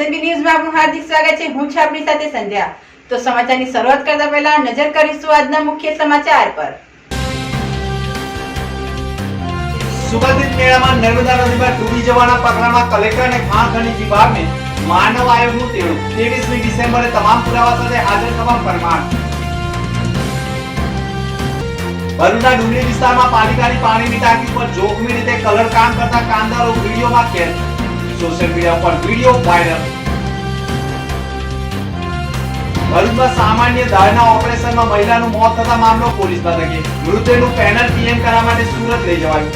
એસએનબી ન્યૂઝમાં આપનું હાર્દિક સ્વાગત છે। હું છું આપની સાથે સંધ્યા। તો સમાચારની શરૂઆત કરતા પહેલા નજર કરીશું આજના મુખ્ય સમાચાર પર। સુગંધિત મેળામાં નર્મદા નદીમાં ડૂબી જવાના પ્રકરણમાં કલેક્ટર અને ખાણ ખનીજ વિભાગને માનવ આયોગનું તેડું। 23મી ડિસેમ્બરે તમામ પુરાવા સાથે હાજર થવા ફરમાન। ભરૂચના ડુંગળી વિસ્તારમાં પાલિકાની પાણીની ટાંકી પર જોખમી રીતે કલર કામ કરતા કામદારો વિડીયોમાં કેદ। સોશિયલ મીડિયા પર વિડીયો વાયરલ। ભરૂચમાં સામાન્ય દાળના ઓપરેશનમાં મહિલાનું મોત થતા મામલો પોલીસ મથકે। મૃતદેહનું પેનલ પીએમ કરવા માટે સુરત લઈ જવાયું।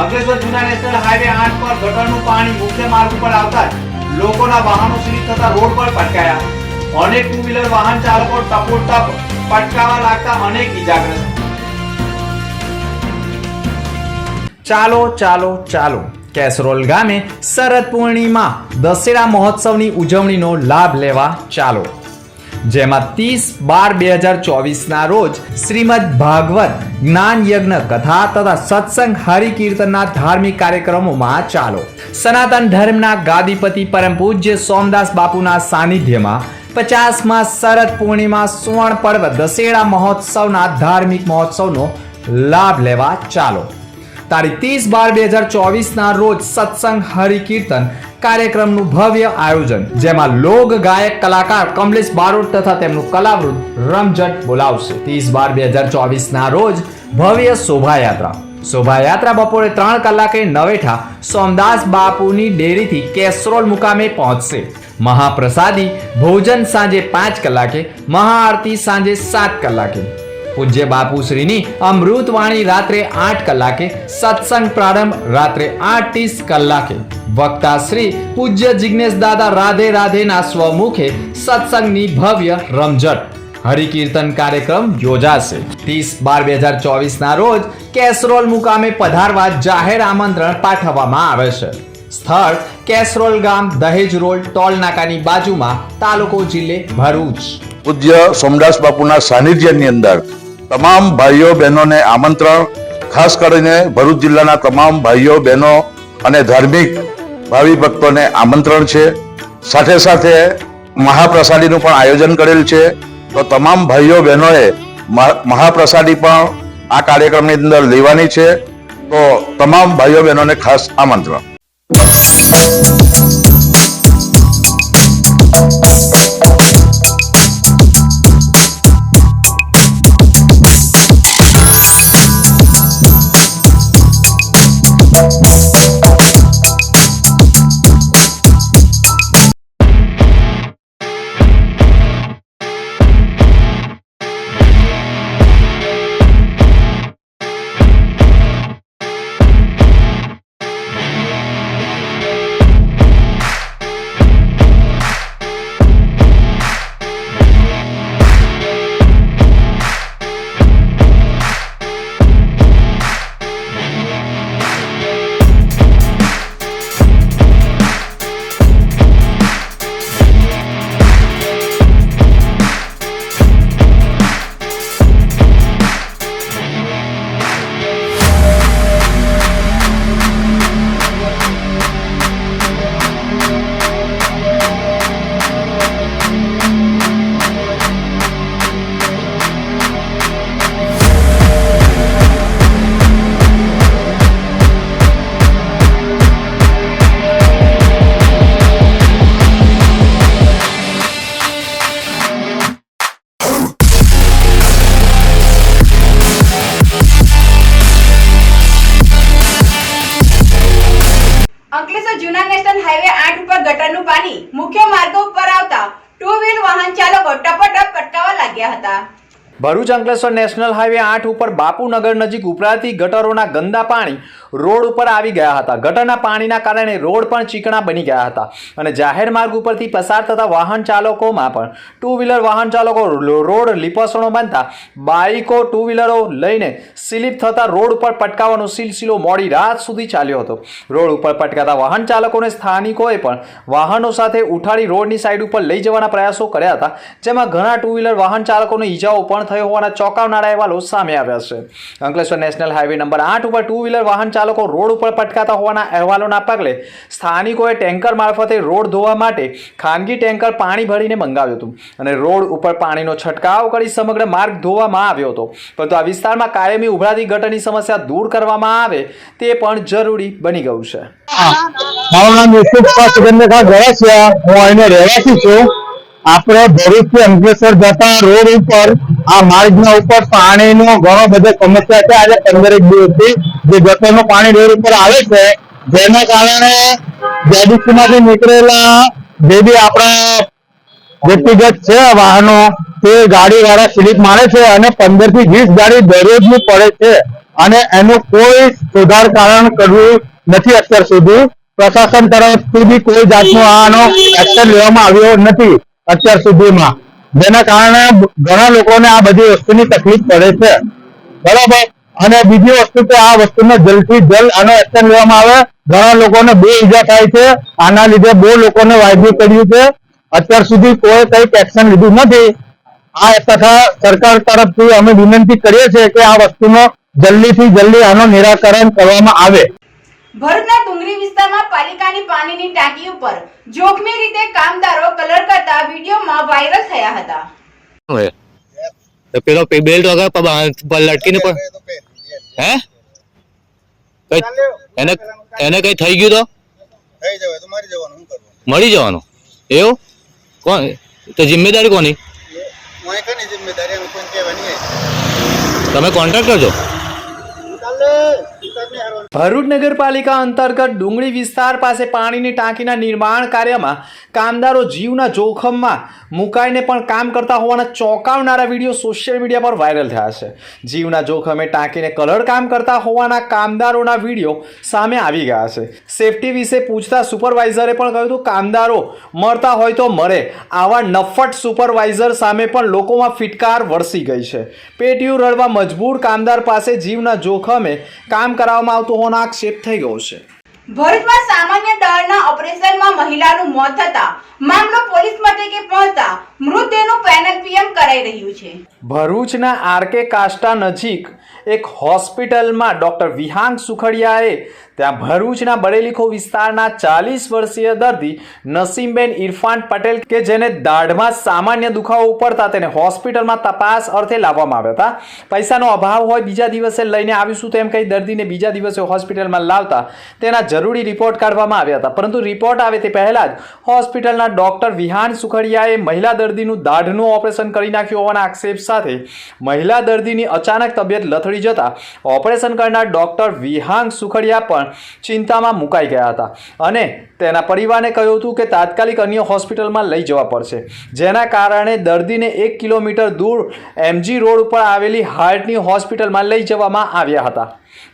અંકલેશ્વર જૂના નેશનલ હાઈવે 8 પર ગટરનું પાણી મુખ્ય માર્ગ ઉપર આવતા લોકોના વાહનો સ્લીપ થતા રોડ પર પટકાયા। અનેક ટુ વ્હીલર વાહન ચાલકો ટપોટપ પટકાવા લાગતા અનેક ઇજાગ્રસ્ત। ચાલો ચાલો ચાલો કેસરોલ ગામે શરદ પૂર્ણિમા દશેરા મહોત્સવની ઉજવણીનો લાભ લેવા ચાલો, જેમાં 30/12/2024ના રોજ શ્રીમદ ભાગવત જ્ઞાન યજ્ઞ કથા તથા સત્સંગ હરિકીર્તનના ધાર્મિક કાર્યક્રમોમાં ચાલો। સનાતન ધર્મના ગાદીપતિ પરમ પૂજ્ય સોમદાસ બાપુના સાનિધ્યમાં 50મા શરદ પૂર્ણિમા સુવર્ણ પર્વ દશેરા મહોત્સવના ધાર્મિક મહોત્સવનો લાભ લેવા ચાલો। તારીખ 30/12/2024ના રોજ સત્સંગ હરિકીર્તન કાર્યક્રમનું ભવ્ય આયોજન, જેમાં લોક ગાયક કલાકાર કમલેશ બારોટ તથા તેમનું કલાવૃંદ રમઝટ બોલાવશે। 30/12/2024ના રોજ ભવ્ય શોભાયાત્રા બપોરે 3 કલાકે નવેઠા સોમદાસ બાપુની ડેરીથી કેસરોલ મુકામે પહોંચશે। મહાપ્રસાદી ભોજન સાંજે 5 કલાકે, મહાઆરતી સાંજે 7 કલાકે, પૂજ્ય બાપુશ્રીની અમૃતવાણી રાત્રે 8 કલાકે, સત્સંગ પ્રારંભ રાત્રે 8:30 કલાકે। વક્તા શ્રી પૂજ્ય જિગ્નેશ દાદા રાધે રાધેના સ્વમુખે સત્સંગની ભવ્ય રમઝટ હરિકીર્તન કાર્યક્રમ યોજાશે। 30/12/2024ના રોજ કેસરોલ મુકામે પધારવા જાહેર આમંત્રણ પાઠવવામાં આવે છે। સ્થળ કેસરોલ ગામ, દહેજ રોડ, ટોલ નાકાની બાજુમાં, તાલુકો જિલ્લે ભરૂચ। પૂજ્ય સોમદાસ બાપુના સાનિધ્યની અંદર તમામ ભાઈઓ બહેનોને આમંત્રણ, ખાસ કરીને ભરૂચ જિલ્લાના તમામ ભાઈઓ બહેનો અને ધાર્મિક ભાવિ ભક્તોને આમંત્રણ છે। સાથે સાથે મહાપ્રસાદીનું પણ આયોજન કરેલ છે, તો તમામ ભાઈઓ બહેનોએ મહાપ્રસાદી પણ આ કાર્યક્રમની અંદર લેવાની છે, તો તમામ ભાઈઓ બહેનોને ખાસ આમંત્રણ। અંકલેશ્વર જૂના નેશનલ હાઈવે 8 ઉપર ગટરનું પાણી મુખ્ય માર્ગો ઉપર આવતા ટુ વ્હીલ વાહન ચાલકો ટપોટપ પટકાવા લાગ્યા હતા। ભરૂચ અંકલેશ્વર નેશનલ હાઈવે 8 ઉપર બાપુનગર નજીક ઉપરાતી ગટરોના ગંદા પાણી રોડ ઉપર આવી ગયા હતા। ગટરના પાણીના કારણે રોડ પણ ચીકણા બની ગયા હતા અને જાહેર માર્ગ ઉપરથી પસાર થતા વાહન ચાલકોમાં પણ ટુ વ્હીલર વાહન ચાલકો રોડ લીપસણો બનતા બાઇકો ટુ વ્હીલરો લઈને સ્લીપ થતા રોડ ઉપર પટકાવવાનો સિલસિલો મોડી રાત સુધી ચાલ્યો હતો। રોડ ઉપર પટકાતા વાહન ચાલકોને સ્થાનિકોએ પણ વાહનો સાથે ઉઠાડી રોડની સાઈડ ઉપર લઈ જવાના પ્રયાસો કર્યા હતા, જેમાં ઘણા ટુ વ્હીલર વાહન ચાલકોને ઈજાઓ પણ પણ થયો હોવાના ચોંકાવનારા અહેવાલો સામે આવ્યા છે. અંકલેશ્વર નેશનલ હાઈવે નંબર 8 ઉપર ટુ વ્હીલર વાહન ચાલકો રોડ ઉપર પટકાતા હોવાના અહેવાલોના પગલે સ્થાનિકોએ ટેન્કર મારફતે રોડ ધોવા માટે ખાનગી ટેન્કર પાણી ભરીને મંગાવ્યું હતું અને રોડ ઉપર પાણીનો છંટકાવ કરી સમગ્ર માર્ગ ધોવામાં આવ્યો હતો. પરંતુ આ વિસ્તારમાં કાયમી ઉભરાતી ગટરની સમસ્યા દૂર કરવામાં આવે તે પણ જરૂરી બની ગયું છે. મારું નામ યુસુફ સુગંધખા ગળસિયા, હું અહીંનો રહેવાસી છું. આપણે ભરૂચથી અંકલેશ્વર જતા રોડ ઉપર આ માર્ગના ઉપર પાણીનો ઘણો બધો સમસ્યા છે. આજે 15 દિવસથી જે ગટરનું પાણી રોડ ઉપર આવે છે, જેના કારણે જેડીસીમાંથી નીકળેલા જે બી આપણા વ્યક્તિગત છે વાહનો, તે ગાડી વાળા સ્લીપ મારે છે અને 15 થી 20 ગાડી દરરોજની પડે છે અને એનું કોઈ સુધાર કારણ કરવું નથી. અત્યાર સુધી પ્રશાસન તરફથી બી કોઈ જાતનો આનો એક્શન લેવામાં આવ્યો નથી અત્યાર સુધીમાં, જેના કારણે ઘણા લોકોને આ બધી વસ્તુની તકલીફ પડે છે. બરાબર. અને બીજી વસ્તુ કે આ વસ્તુનો જલ્દથી જલ્દ આનો એક્શન લેવામાં આવે. ઘણા લોકોને બહુ ઈજા થાય છે, આના લીધે બહુ લોકોને વાગ્યું કર્યું છે. અત્યાર સુધી કોઈ કઈક એક્શન લીધું નથી. આ તથા સરકાર તરફથી અમે વિનંતી કરીએ છીએ કે આ વસ્તુનો જલ્દીથી જલ્દી આનો નિરાકરણ કરવામાં આવે. ભરૂચના ડુંગરી વિસ્તારમાં પાલિકાની પાણીની ટાંકી ઉપર જોખમી રીતે કામદારો કલર કરતા વિડીયોમાં વાયરલ થયા હતા. તો પેલો બેલ્ટ વગર લટકીને પણ હે એને કઈ થઈ ગયું તો મળી જવાનું એવું કોણ? તો જિમ્મેદારી કોની? તમે કોન્ટ્રાક્ટર છો? ભરૂચ નગરપાલિકા અંતર્ગત ડુંગળી વિસ્તાર પાસે પાણીની ટાંકીના નિર્માણ કાર્યમાં કામદારો જીવના જોખમમાં મુકાઈને પણ કામ કરતા હોવાના ચોંકાવનારા વિડીયો સોશિયલ મીડિયા પર વાયરલ થયા છે. જીવના જોખમે ટાંકીને કલર કામ કરતા હોવાના કામદારોના વિડીયો સામે આવી ગયા છે. સેફટી વિશે પૂછતા સુપરવાઇઝરે પણ કહ્યું હતું કામદારો મરતા હોય તો મરે. આવા નફ્ફટ સુપરવાઇઝર સામે પણ લોકોમાં ફિટકાર વરસી ગઈ છે. પેટીયું રડવા મજબૂર કામદાર પાસે જીવના જોખમે કામ કરાવવામાં આવતું હોવાનો આક્ષેપ થઈ ગયો છે. ભરૂચમાં સામાન્ય દળના ઓપરેશનમાં મહિલાનું મોત થતા મામલો પોલીસ મથકે પહોંચતા મૃતદેહનું પેનલ પીએમ કરાઈ રહ્યું છે. ભરૂચના આરકે કાસ્ટા નજીક એક હોસ્પિટલમાં ડોક્ટર વિહાંગ સુખડિયાએ ત્યાં ભરૂચના બરેલીખો વિસ્તારના 40 વર્ષીય દર્દી નસીમબેન ઇરફાન પટેલ કે જેને દાઢમાં સામાન્ય દુખાવો ઉપડતા તેને હોસ્પિટલમાં તપાસ અર્થે લાવવામાં આવ્યા હતા. પૈસાનો અભાવ હોય બીજા દિવસે લઈને આવીશું તેમ કહી દર્દીને બીજા દિવસે હોસ્પિટલમાં લાવતા તેના જરૂરી રિપોર્ટ કાઢવામાં આવ્યા હતા. પરંતુ રિપોર્ટ આવે તે પહેલા જ હોસ્પિટલના ડોક્ટર વિહાન સુખડિયાએ મહિલા દર્દીનું દાઢનું ઓપરેશન કરી નાખ્યું હોવાના આક્ષેપ સાથે મહિલા દર્દીની અચાનક તબિયત લથડી જતા ઓપરેશન કરનાર ડોક્ટર વિહાંગ સુખડિયા પણ ચિંતામાં મુકાઈ ગયા હતા અને તેના પરિવારને કહ્યું હતું કે તાત્કાલિક અન્ય હોસ્પિટલમાં લઈ જવા પડશે, જેના કારણે દર્દીને 1 કિલોમીટર દૂર MG રોડ ઉપર આવેલી હાર્ટની હોસ્પિટલમાં લઈ જવામાં આવ્યા હતા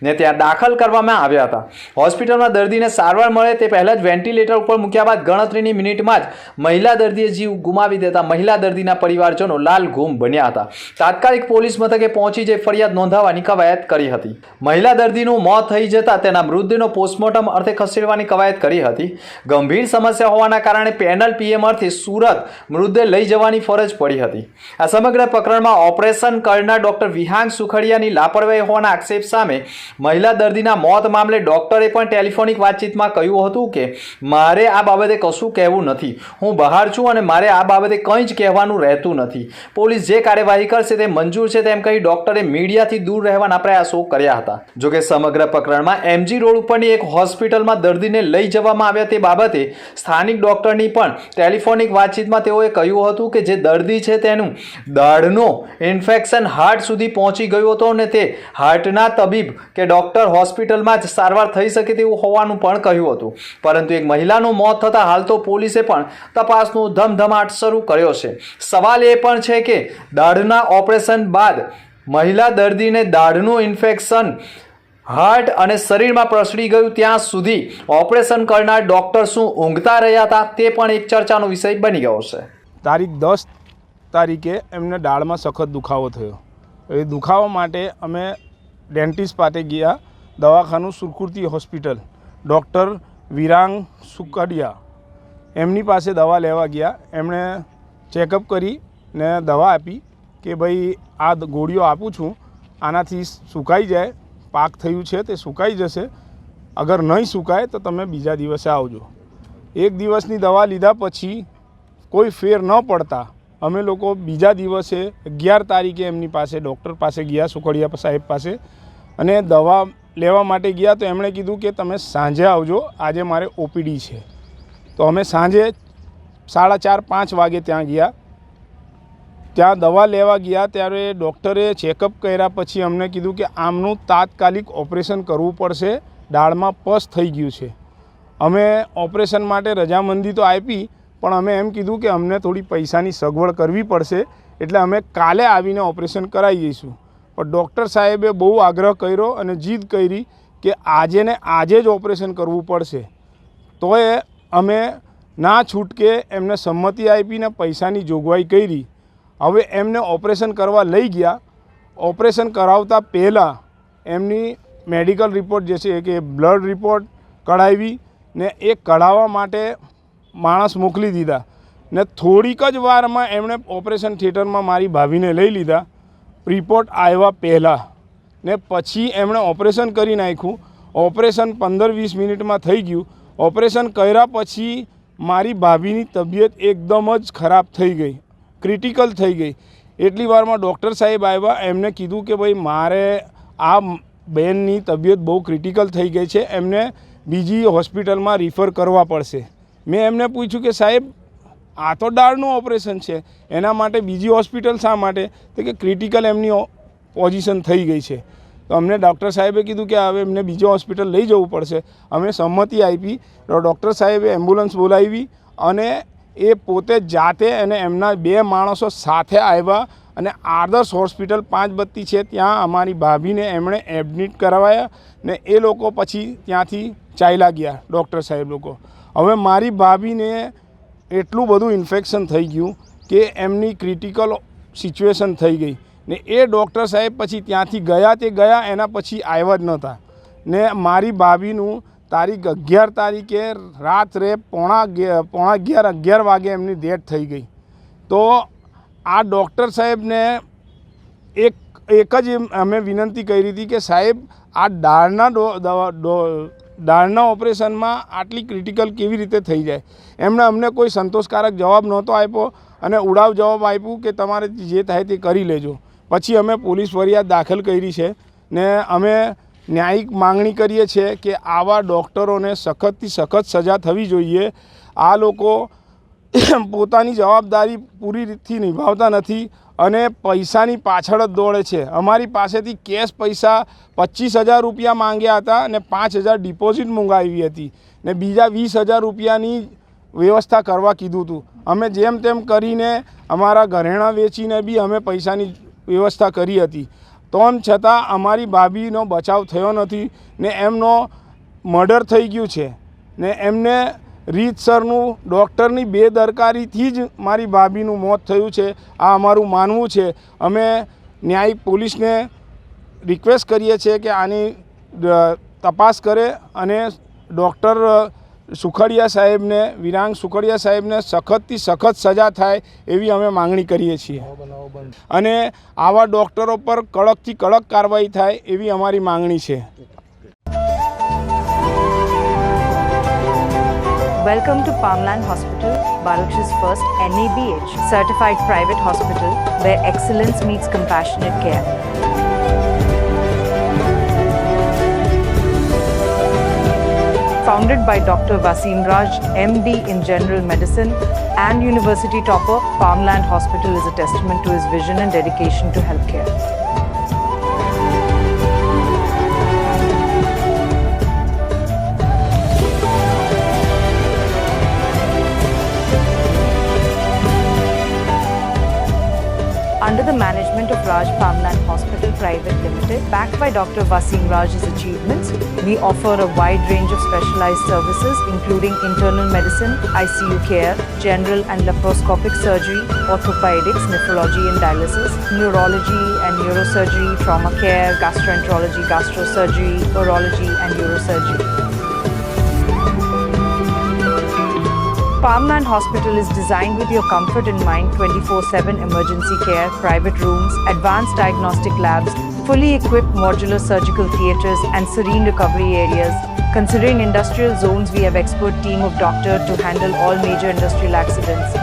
ને ત્યાં દાખલ કરવામાં આવ્યા હતા. હોસ્પિટલમાં દર્દીને સારવાર મળે તે પહેલાં જ વેન્ટિલેટર ઉપર મૂક્યા બાદ ગણતરીની મિનિટમાં જ મહિલા દર્દીએ જીવ ગુમાવી દેતા મહિલા દર્દીના પરિવારજનો લાલઘૂમ બન્યા હતા. તાત્કાલિક પોલીસ મથકે પહોંચી જઈ ફરિયાદ નોંધાવવાની કવાયત કરી હતી. મહિલા દર્દીનું મોત થઈ જતા તેના મૃતદેહનો પોસ્ટમોર્ટમ અર્થે ખસેડવાની કવાયત કરી હતી. ગંભીર સમસ્યા હોવાના કારણે પેનલ પીએમ અર્થે સુરત મૃતદેહ લઈ જવાની ફરજ પડી હતી. આ સમગ્ર પ્રકરણમાં ઓપરેશન કરનાર ડોક્ટર વિહાંગ સુખડિયાની લાપરવાહી હોવાના આક્ષેપ સામે મહિલા દર્દીના મોત મામલે ડોક્ટરે પણ ટેલિફોનિક વાતચીતમાં કહ્યું હતું કે મારે આ બાબતે કશું કહેવું નથી, હું બહાર છું અને મારે આ બાબતે કંઈ જ કહેવાનું રહેતું નથી. પોલીસ જે કાર્યવાહી કરશે તે મંજૂર છે તેમ કહી ડોક્ટરે મીડિયાથી દૂર રહેવાના પ્રયાસો કર્યા હતા. જોકે સમગ્ર પ્રકરણમાં MG રોડ ઉપરની એક હોસ્પિટલમાં દર્દીને લઈ જવામાં આવ્યા તે બાબતે સ્થાનિક ડોક્ટરની પણ ટેલિફોનિક વાતચીતમાં તેઓએ કહ્યું હતું કે જે દર્દી છે તેનું દાઢનું ઇન્ફેક્શન હાર્ટ સુધી પહોંચી ગયું હતું અને તે હાર્ટના તબીબ કે ડોક્ટર હોસ્પિટલમાં જ સારવાર થઈ શકે તેવું હોવાનું પણ કહ્યું હતું. પરંતુ એક મહિલાનું મોત થતાં હાલ તો પોલીસે પણ તપાસનો ધમધમાટ શરૂ કર્યો છે. સવાલ એ પણ છે કે દાઢના ઓપરેશન બાદ મહિલા દર્દીને દાઢનું ઇન્ફેક્શન હાર્ટ અને શરીરમાં પ્રસરી ગયું ત્યાં સુધી ઓપરેશન કરનાર ડોક્ટર શું ઊંઘતા રહ્યા હતા તે પણ એક ચર્ચાનો વિષય બની ગયો છે. તારીખ 10 તારીખે એમને દાઢમાં સખત દુખાવો થયો. એ દુખાવા માટે અમે ડેન્ટિસ્ટ પાસે ગયા, દવાખાનું સુરકુર્તી હોસ્પિટલ, ડૉક્ટર વિરાંગ સુખડિયા એમની પાસે દવા લેવા ગયા. એમણે ચેકઅપ કરી ને દવા આપી કે ભાઈ આ ગોળીઓ આપું છું, આનાથી સુકાઈ જાય, પાક થયું છે તે સુકાઈ જશે, અગર નહીં સુકાય તો તમે બીજા દિવસે આવજો. એક દિવસની દવા લીધા પછી કોઈ ફેર ન પડતા અમે લોકો બીજા દિવસે 11 તારીખે એમની પાસે ડૉક્ટર પાસે ગયા, સુખડિયા સાહેબ પાસે, અને દવા લેવા માટે ગયા તો એમણે કીધું કે તમે સાંજે આવજો, આજે મારે ઓપીડી છે. તો અમે સાંજે 4:30-5 વાગે ત્યાં ગયા. ત્યાં દવા લેવા ગયા ત્યારે ડૉક્ટરે ચેકઅપ કર્યા પછી અમને કીધું કે આમનું તાત્કાલિક ઓપરેશન કરવું પડશે, દાળમાં પસ થઈ ગયું છે. અમે ઓપરેશન માટે રજામંદી તો આપી, પણ અમે એમ કીધું કે અમને થોડી પૈસાની સગવડ કરવી પડશે, એટલે અમે કાલે આવીને ઓપરેશન કરાવી દઈશું. પણ ડૉક્ટર સાહેબે બહુ આગ્રહ કર્યો અને જીદ કરી કે આજે ને આજે જ ઓપરેશન કરવું પડશે. તોય અમે ના છૂટકે એમને સંમતિ આપીને પૈસાની જોગવાઈ કરી. હવે એમને ઓપરેશન કરવા લઈ ગયા. ઓપરેશન કરાવતા પહેલાં એમની મેડિકલ રિપોર્ટ જે છે કે બ્લડ રિપોર્ટ કઢાવી ને એ કઢાવવા માટે માણસ મોકલી દીધા ને થોડીક જ વારમાં એમણે ઓપરેશન થિયેટરમાં મારી ભાભીને લઈ લીધા રિપોર્ટ આવ્યા પહેલાં, ને પછી એમણે ઓપરેશન કરી નાખ્યું. ઓપરેશન 15-20 મિનિટમાં થઈ ગયું. ઓપરેશન કર્યા પછી મારી ભાભીની તબિયત એકદમ જ ખરાબ થઈ ગઈ, ક્રિટિકલ થઈ ગઈ. એટલી વારમાં ડૉક્ટર સાહેબ આવ્યા, એમને કીધું કે ભાઈ મારે આ બહેનની તબિયત બહુ ક્રિટિકલ થઈ ગઈ છે, એમને બીજી હોસ્પિટલમાં રિફર કરવા પડશે. મેં એમને પૂછ્યું કે સાહેબ આ તો દાળનું ઓપરેશન છે, એના માટે બીજી હોસ્પિટલ શા માટે? તો કે ક્રિટિકલ એમની પોઝિશન થઈ ગઈ છે. તો અમને ડૉક્ટર સાહેબે કીધું કે હવે એમને બીજી હોસ્પિટલ લઈ જવું પડશે. અમે સંમતિ આપી. તો ડૉક્ટર સાહેબે એમ્બ્યુલન્સ બોલાવી અને એ પોતે જાતે અને એમના 2 માણસો સાથે આવ્યા અને આદર્શ હોસ્પિટલ 5 બત્તી છે ત્યાં અમારી ભાભીને એમણે એડમિટ કરાવ્યા ને એ લોકો પછી ત્યાંથી ચાલ્યા ગયા ડૉક્ટર સાહેબ લોકો. હવે મારી ભાભીને એટલું બધું ઇન્ફેક્શન થઈ ગયું કે એમની ક્રિટિકલ સિચ્યુએશન થઈ ગઈ ને એ ડૉક્ટર સાહેબ પછી ત્યાંથી ગયા તે ગયા, એના પછી આવ્યા જ નહોતા. ને મારી ભાભીનું તારીખ 11 તારીખે રાત્રે 11:30 વાગે એમની ડેથ થઈ ગઈ. તો આ ડૉક્ટર સાહેબને એક જ અમે વિનંતી કરી હતી કે સાહેબ આ દાળના ઓપરેશનમાં આટલી ક્રિટિકલ કેવી રીતે થઈ જાય? એમણે અમને કોઈ સંતોષકારક જવાબ નહોતો આપ્યો અને ઉડાવ જવાબ આપ્યું કે તમારે જે થાય તે કરી લેજો. પછી અમે પોલીસ ફરિયાદ દાખલ કરી છે ને અમે ન્યાયિક માંગણી કરીએ છીએ કે આવા ડૉક્ટરોને સખતથી સખત સજા થવી જોઈએ. આ લોકો પોતાની જવાબદારી પૂરી રીતથી નિભાવતા નથી અને પૈસાની પાછળ જ દોડે છે. અમારી પાસેથી કેશ પૈસા 25,000 રૂપિયા માંગ્યા હતા અને 5,000 ડિપોઝિટ મંગાવી હતી ને બીજા 20,000 રૂપિયાની વ્યવસ્થા કરવા કીધું હતું. અમે જેમ તેમ કરીને અમારા ઘરેણાં વેચીને બી અમે પૈસાની વ્યવસ્થા કરી હતી. તેમ છતાં અમારી ભાભીનો બચાવ થયો નથી ને એમનો મર્ડર થઈ ગયું છે ને એમને રીતસરનું ડૉક્ટરની બેદરકારીથી જ મારી ભાભીનું મોત થયું છે. આ અમારું માનવું છે. અમે ન્યાયિક પોલીસને રિક્વેસ્ટ કરીએ છીએ કે આની તપાસ કરે અને ડૉક્ટર સુખડિયા સાહેબને, વિરાંગ સુખડિયા સાહેબને સખતથી સખત સજા થાય એવી અમે માંગણી કરીએ છીએ અને આવા ડૉક્ટરો પર કડકથી કડક કાર્યવાહી થાય એવી અમારી માંગણી છે. Welcome to Palmland Hospital, Baruch's first NABH certified private hospital where excellence meets compassionate care. Founded by Dr. Wasim Raj, MD in General Medicine and University topper, Palmland Hospital is a testament to his vision and dedication to healthcare. Under the management of Raj Palmland Hospital Private Limited, backed by Dr. Wasim Raj's achievements, we offer a wide range of specialized services including internal medicine, ICU care, general and laparoscopic surgery, orthopedics, nephrology and dialysis, neurology and neurosurgery, trauma care, gastroenterology, gastrosurgery, urology and neurosurgery. Palmland Hospital is designed with your comfort in mind. 24/7 emergency care, private rooms, advanced diagnostic labs, fully equipped modular surgical theatres and serene recovery areas. Considering industrial zones, we have expert team of doctors to handle all major industrial accidents.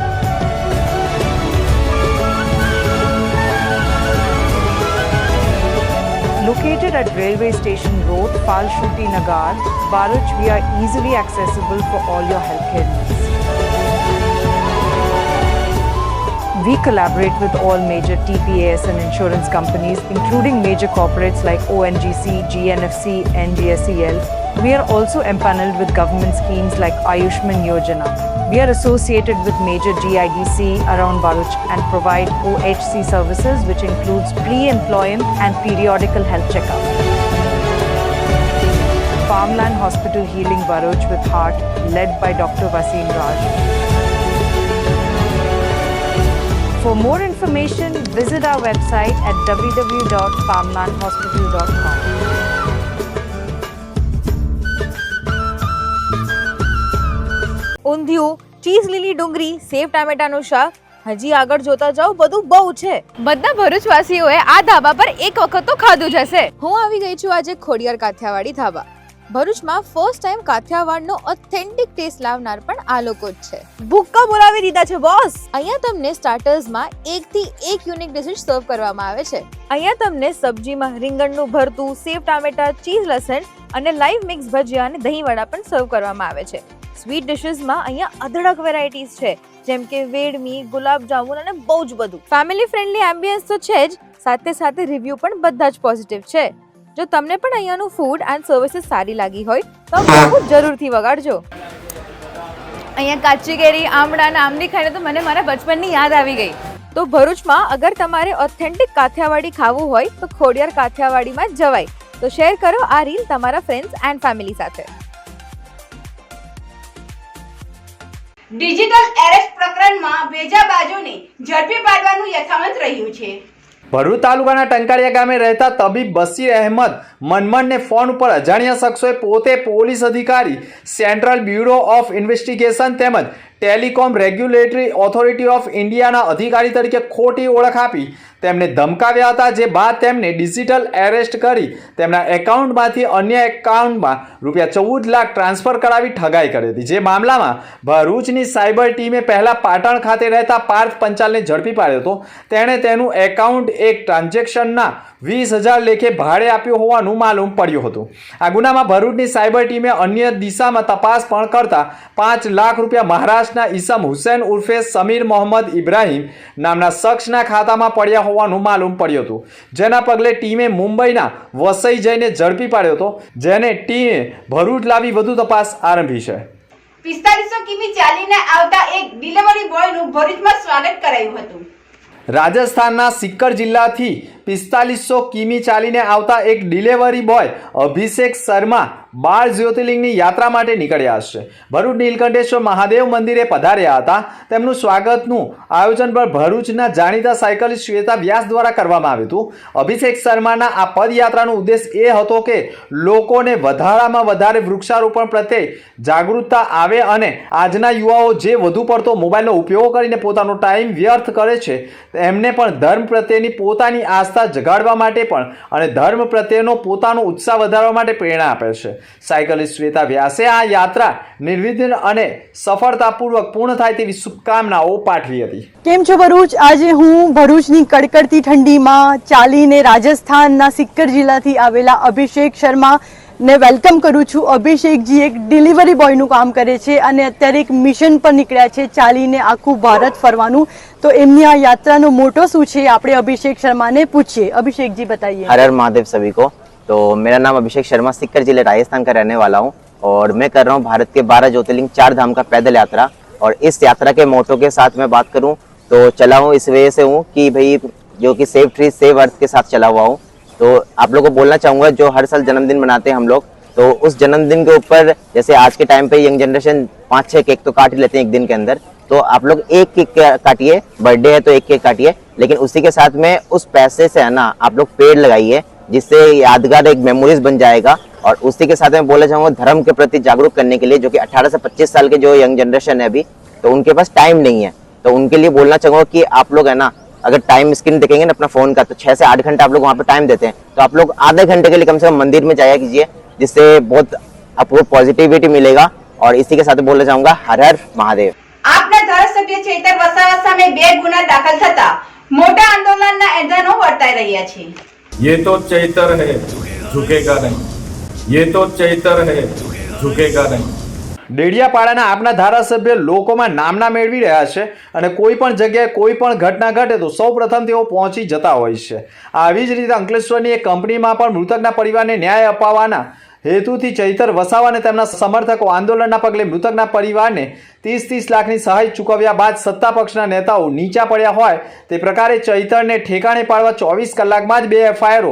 Located at Railway Station Road, Falshuti Nagar, Bharuch, we are easily accessible for all your healthcare needs. We collaborate with all major TPAS and insurance companies, including major corporates like ONGC, GNFC, NGSEL. We are also empaneled with government schemes like Ayushman Yojana. We are associated with major GIDC around Bharuch and provide OHC services, which includes pre-employment and periodical health checkup. Farmland Hospital Healing Bharuch with Heart, led by Dr. Wasim Raj. For more information, visit our website at www.farmlandhospital.com. Undhiyu, cheese લીલી ડુંગળી, સેવ ટામેટાનું શાક, હજી આગળ જોતા જાઓ બધું બહુ છે. બધા ભરૂચવાસીઓએ આ ધાબા પર એક વખત તો ખાધું જ હશે. હું આવી ગઈ છું આજે ખોડિયાર કાઠિયાવાડી ધાબા. ભરૂચમાં ફર્સ્ટ ટાઈમ કાઠિયાવાડનો ઓથેન્ટિક ટેસ્ટ લાવનાર પણ આ લોકો જ છે. ભૂક્કા બોલાવી દીધા છે બોસ. અહીંયા તમને સ્ટાર્ટર્સમાં એકથી એક યુનિક ડિશિસ સર્વ કરવામાં આવે છે. અહીંયા તમને સબ્જીમાં રીંગણનું ભરતું, સેવ ટામેટા, ચીઝ લસણ અને લાઈવ મિક્સ ભજીયા અને દહીં વડા પણ સર્વ કરવામાં આવે છે. સ્વીટ ડિશિસમાં અહીંયા અઢળક વેરાયટીઝ છે, જેમ કે વેડમી, ગુલાબ જામુન અને બહુ જ બધું. ફેમિલી ફ્રેન્ડલી એમ્બિયન્સ તો છે જ, સાથે સાથે રિવ્યુ પણ બધા જ પોઝિટિવ છે. જો તમને પણ અહીંયાનું ફૂડ એન્ડ સર્વિસીસ સારી લાગી હોય તો જરૂરથી વગાડજો. અહીંયા કાચી કેરી, આમળા અને આંબલી ખાઈને તો મને મારા બચપનની યાદ આવી ગઈ. તો ભરૂચમાં અગર તમારે ઓથેન્ટિક કાઠિયાવાડી ખાવું હોય તો ખોડિયાર કાઠિયાવાડીમાં જ જવાય. તો શેર કરો આ રીલ તમારા ફ્રેન્ડ્સ એન્ડ ફેમિલી સાથે. ડિજિટલ એરેસ્ટ પ્રકરણમાં ભેજાબાજોને ઝડપી પાડવાનું યથાવત રહ્યું છે. ભરૂચ તાલુકાના ટંકારિયા ગામે રહેતા તબીબ બશીર અહેમદ મનમનને ફોન ઉપર અજાણ્યા શખ્સોએ પોતે પોલીસ અધિકારી, સેન્ટ્રલ બ્યુરો ઓફ ઇન્વેસ્ટિગેશન તેમજ ટેલિકોમ રેગ્યુલેટરી ઓથોરિટી ઓફ ઇન્ડિયાના અધિકારી તરીકે ખોટી ઓળખ આપી તેમને ધમકાવ્યા હતા. જે બાદ તેમને ડિજિટલ એરેસ્ટ કરી તેમના એકાઉન્ટમાંથી અન્ય એકાઉન્ટમાં ₹14 લાખ ટ્રાન્સફર કરાવી ઠગાઈ કરી હતી. જે મામલામાં ભરૂચની સાયબર ટીમે પહેલા પાટણ ખાતે રહેતા પાર્થ પંચાલને ઝડપી પાડ્યો હતો. તેણે તેનું એકાઉન્ટ એક ટ્રાન્ઝેક્શનના 20,000 લેખે ભાડે આપ્યું હોવાનું માલુમ પડ્યું હતું. આ ગુનામાં ભરૂચની સાયબર ટીમે અન્ય દિશામાં તપાસ પણ કરતા ₹5 લાખ મહારાષ્ટ્રના ઈસમ હુસૈન ઉર્ફે સમીર મોહમ્મદ ઇબ્રાહીમ નામના શખ્સના ખાતામાં પડ્યા હોવાનું માલુમ પડ્યું હતું. જેના પગલે ટીમે મુંબઈના વસઈ જઈને ઝડપી પાડ્યો હતો, જેને ટીમે ભરૂચ લાવી વધુ તપાસ આરંભી છે. 4500 કિમી ચાલીને આવતા એક ડિલિવરી બોયનું ભરૂચમાં સ્વાગત કરાયું હતું. રાજસ્થાનના સિક્કર જિલ્લાથી 4500 કિમી ચાલીને આવતા એક ડિલિવરી બોય અભિષેક શર્મા 12 જ્યોતિર્લિંગની યાત્રા માટે નીકળ્યા છે. ભરૂચ નીલકંઠેશ્વર મહાદેવ મંદિરે પધાર્યા હતા. તેમનું સ્વાગતનું આયોજન પર ભરૂચના જાણીતા સાયકલિસ્ટ શ્વેતા વ્યાસ દ્વારા કરવામાં આવ્યું હતું. અભિષેક શર્માના આ પદયાત્રાનો ઉદ્દેશ એ હતો કે લોકોને વધારામાં વધારે વૃક્ષારોપણ પ્રત્યે જાગૃતતા આવે અને આજના યુવાઓ જે વધુ પડતો મોબાઈલનો ઉપયોગ કરીને પોતાનો ટાઈમ વ્યર્થ કરે છે એમને પણ ધર્મ પ્રત્યેની પોતાની આસ્થા જગાડવા માટે પણ અને ધર્મ પ્રત્યેનો પોતાનો ઉત્સાહ વધારવા માટે પ્રેરણા આપે છે. સાયકલિસ્ટ શ્વેતા વ્યાસે આ યાત્રા નિર્વિઘ્ન અને સફળતાપૂર્વક પૂર્ણ થાય તેવી શુભકામનાઓ પાઠવી હતી. કેમ છો ભરૂચ? આજે હું ભરૂચની કડકડતી ઠંડીમાં ચાલીને રાજસ્થાનના સિક્કર જિલ્લાથી આવેલા અભિષેક શર્મા ને વેલકમ કરું છું. અભિષેકજી એક ડિલિવરી બોયનું કામ કરે છે અને અત્યારે એક મિશન પર નીકળ્યા છે ચાલીને આખું ભારત ફરવાનું. તો એમની આ યાત્રાનો મોટો શું છે આપણે અભિષેક શર્માને પૂછીએ. अभिषेक जी बताइए. हर हर महादेव सभी को. तो मेरा नाम अभिषेक शर्मा, सिक्कर जिले राजस्थान का रहने वाला हूँ और मैं कर रहा हूँ भारत के 12 ज्योतिर्लिंग 4 धाम का पैदल यात्रा. और इस यात्रा के मोटो के साथ मैं बात करूँ तो चला हूँ इस वजह से हूँ कि भाई जो कि सेव ट्री सेव अर्थ के साथ चला हुआ हूँ. तो आप लोगों को बोलना चाहूँगा जो हर साल जन्मदिन मनाते हैं हम लोग, तो उस जन्मदिन के ऊपर जैसे आज के टाइम पे यंग जनरेशन 5-6 केक तो काट ही लेते हैं एक दिन के अंदर. तो आप लोग एक केक काटिए, बर्थडे है तो एक केक काटिए, लेकिन उसी के साथ में उस पैसे से है ना आप लोग पेड़ लगाइए, जिससे यादगार एक मेमोरीज बन जाएगा. और उसी के साथ में बोलना चाहूँगा धर्म के प्रति जागरूक करने के लिए जो कि 18 से 25 साल के जो यंग जनरेशन है अभी तो उनके पास टाइम नहीं है। तो उनके लिए बोलना चाहूंगा कि आप लोग है ना, अगर टाइम स्क्रीन देखेंगे ना अपना फोन का, तो 6 से 8 घंटा आप लोग वहाँ पे टाइम देते हैं, तो आप लोग आधे घंटे के लिए कम से कम मंदिर में जाया कीजिए, जिससे बहुत आपको पॉजिटिविटी मिलेगा। और इसी के साथ बोलना चाहूंगा, हर हर महादेव। આપના ધારાસભ્ય ચૈતર વસાવા સામે 2 ગુના દાખલ થતા મોટા આંદોલનના એંધાનો વર્તાઈ રહ્યા છે। ये तो चैतर है, झुकेगा नहीं। ये तो चैतर है, झुकेगा नहीं। ડેડિયાપાડાના આપના ધારાસભ્ય લોકોમાં નામના મેળવી રહ્યા છે અને કોઈ પણ જગ્યાએ કોઈ પણ ઘટના ઘટે તો સૌપ્રથમ તેઓ પહોંચી જતા હોય છે। આવી જ રીતે અંકલેશ્વરની એક કંપનીમાં પણ મૃતકના પરિવારને ન્યાય અપાવવાના હેતુથી ચૈતર વસાવા અને તેમના સમર્થકો આંદોલનના પગલે મૃતકના પરિવારને 30-30 લાખની સહાય ચૂકવ્યા બાદ સત્તા પક્ષના નેતાઓ નીચા પડ્યા હોય તે પ્રકારે ચૈતરને ઠેકાણે પાડવા 24 કલાકમાં જ 2 એફઆઈઆરો